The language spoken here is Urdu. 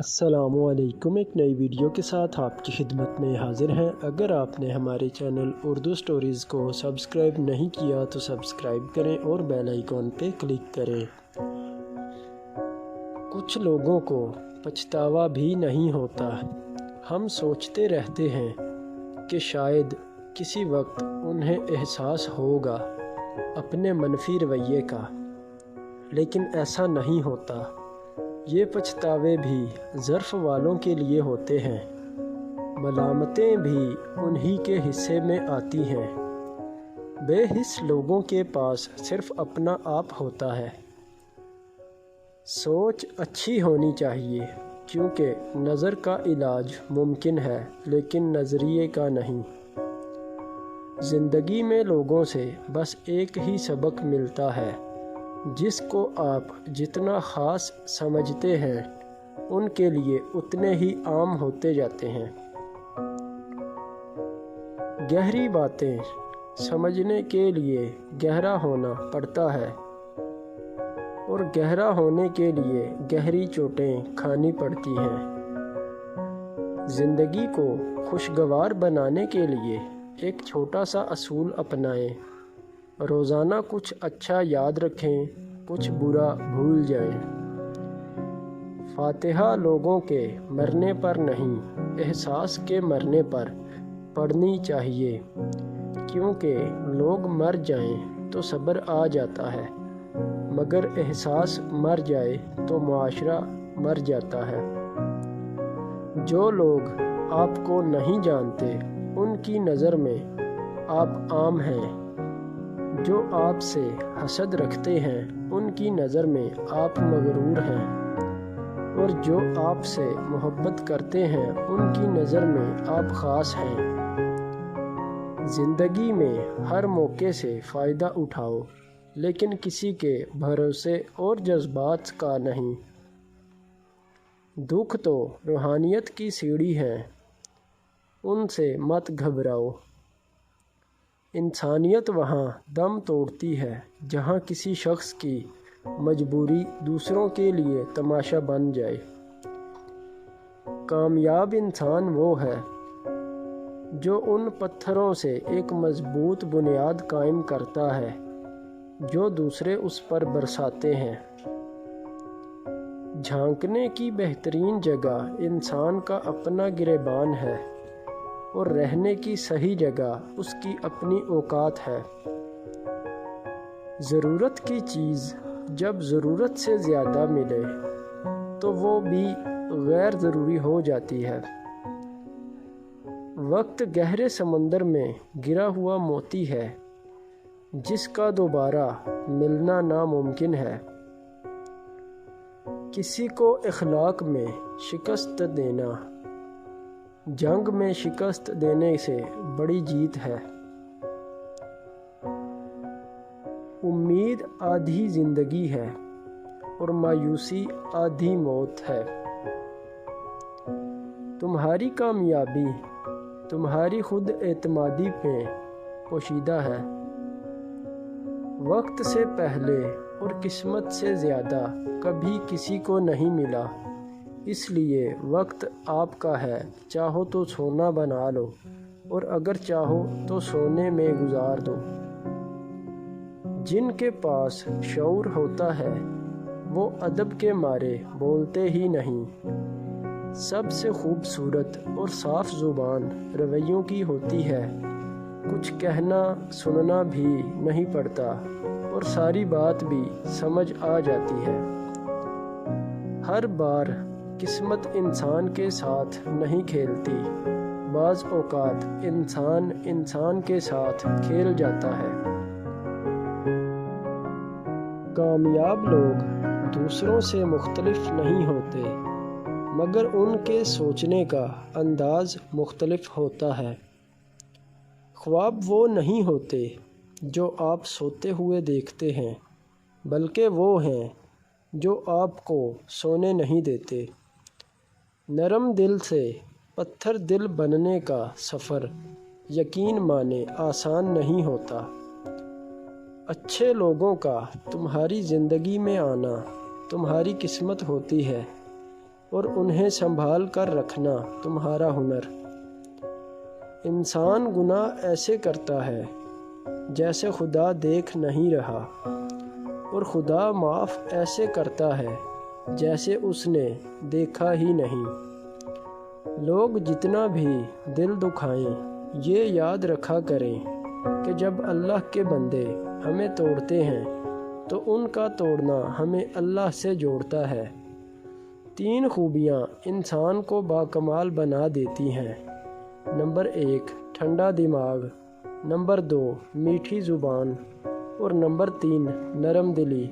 السلام علیکم، ایک نئی ویڈیو کے ساتھ آپ کی خدمت میں حاضر ہیں۔ اگر آپ نے ہمارے چینل اردو سٹوریز کو سبسکرائب نہیں کیا تو سبسکرائب کریں اور بیل آئیکن پہ کلک کریں۔ کچھ لوگوں کو پچھتاوا بھی نہیں ہوتا۔ ہم سوچتے رہتے ہیں کہ شاید کسی وقت انہیں احساس ہوگا اپنے منفی رویے کا، لیکن ایسا نہیں ہوتا۔ یہ پچھتاوے بھی ظرف والوں کے لیے ہوتے ہیں، ملامتیں بھی انہی کے حصے میں آتی ہیں۔ بے حس لوگوں کے پاس صرف اپنا آپ ہوتا ہے۔ سوچ اچھی ہونی چاہیے، کیونکہ نظر کا علاج ممکن ہے لیکن نظریے کا نہیں۔ زندگی میں لوگوں سے بس ایک ہی سبق ملتا ہے، جس کو آپ جتنا خاص سمجھتے ہیں ان کے لیے اتنے ہی عام ہوتے جاتے ہیں۔ گہری باتیں سمجھنے کے لیے گہرا ہونا پڑتا ہے، اور گہرا ہونے کے لیے گہری چوٹیں کھانی پڑتی ہیں۔ زندگی کو خوشگوار بنانے کے لیے ایک چھوٹا سا اصول اپنائیں۔ روزانہ کچھ اچھا یاد رکھیں، کچھ برا بھول جائیں۔ فاتحہ لوگوں کے مرنے پر نہیں، احساس کے مرنے پر پڑھنی چاہیے، کیونکہ لوگ مر جائیں تو صبر آ جاتا ہے، مگر احساس مر جائے تو معاشرہ مر جاتا ہے۔ جو لوگ آپ کو نہیں جانتے ان کی نظر میں آپ عام ہیں۔ جو آپ سے حسد رکھتے ہیں ان کی نظر میں آپ مغرور ہیں، اور جو آپ سے محبت کرتے ہیں ان کی نظر میں آپ خاص ہیں۔ زندگی میں ہر موقع سے فائدہ اٹھاؤ، لیکن کسی کے بھروسے اور جذبات کا نہیں۔ دکھ تو روحانیت کی سیڑھی ہیں، ان سے مت گھبراؤ۔ انسانیت وہاں دم توڑتی ہے جہاں کسی شخص کی مجبوری دوسروں کے لیے تماشا بن جائے۔ کامیاب انسان وہ ہے جو ان پتھروں سے ایک مضبوط بنیاد قائم کرتا ہے جو دوسرے اس پر برساتے ہیں۔ جھانکنے کی بہترین جگہ انسان کا اپنا گریبان ہے، اور رہنے کی صحیح جگہ اس کی اپنی اوقات ہے۔ ضرورت کی چیز جب ضرورت سے زیادہ ملے تو وہ بھی غیر ضروری ہو جاتی ہے۔ وقت گہرے سمندر میں گرا ہوا موتی ہے، جس کا دوبارہ ملنا ناممکن ہے۔ کسی کو اخلاق میں شکست دینا جنگ میں شکست دینے سے بڑی جیت ہے۔ امید آدھی زندگی ہے اور مایوسی آدھی موت ہے۔ تمہاری کامیابی تمہاری خود اعتمادی میں پوشیدہ ہے۔ وقت سے پہلے اور قسمت سے زیادہ کبھی کسی کو نہیں ملا، اس لیے وقت آپ کا ہے۔ چاہو تو سونا بنا لو، اور اگر چاہو تو سونے میں گزار دو۔ جن کے پاس شعور ہوتا ہے وہ ادب کے مارے بولتے ہی نہیں۔ سب سے خوبصورت اور صاف زبان رویوں کی ہوتی ہے۔ کچھ کہنا سننا بھی نہیں پڑتا، اور ساری بات بھی سمجھ آ جاتی ہے۔ ہر بار قسمت انسان کے ساتھ نہیں کھیلتی، بعض اوقات انسان کے ساتھ کھیل جاتا ہے۔ کامیاب لوگ دوسروں سے مختلف نہیں ہوتے، مگر ان کے سوچنے کا انداز مختلف ہوتا ہے۔ خواب وہ نہیں ہوتے جو آپ سوتے ہوئے دیکھتے ہیں، بلکہ وہ ہیں جو آپ کو سونے نہیں دیتے۔ نرم دل سے پتھر دل بننے کا سفر یقین مانے آسان نہیں ہوتا۔ اچھے لوگوں کا تمہاری زندگی میں آنا تمہاری قسمت ہوتی ہے۔ اور انہیں سنبھال کر رکھنا تمہارا ہنر۔ انسان گناہ ایسے کرتا ہے جیسے خدا دیکھ نہیں رہا، اور خدا معاف ایسے کرتا ہے جیسے اس نے دیکھا ہی نہیں۔ لوگ جتنا بھی دل دکھائیں، یہ یاد رکھا کریں کہ جب اللہ کے بندے ہمیں توڑتے ہیں تو ان کا توڑنا ہمیں اللہ سے جوڑتا ہے۔ 3 خوبیاں انسان کو باکمال بنا دیتی ہیں۔ نمبر 1 ٹھنڈا دماغ، نمبر 2 میٹھی زبان، اور نمبر 3 نرم دلی۔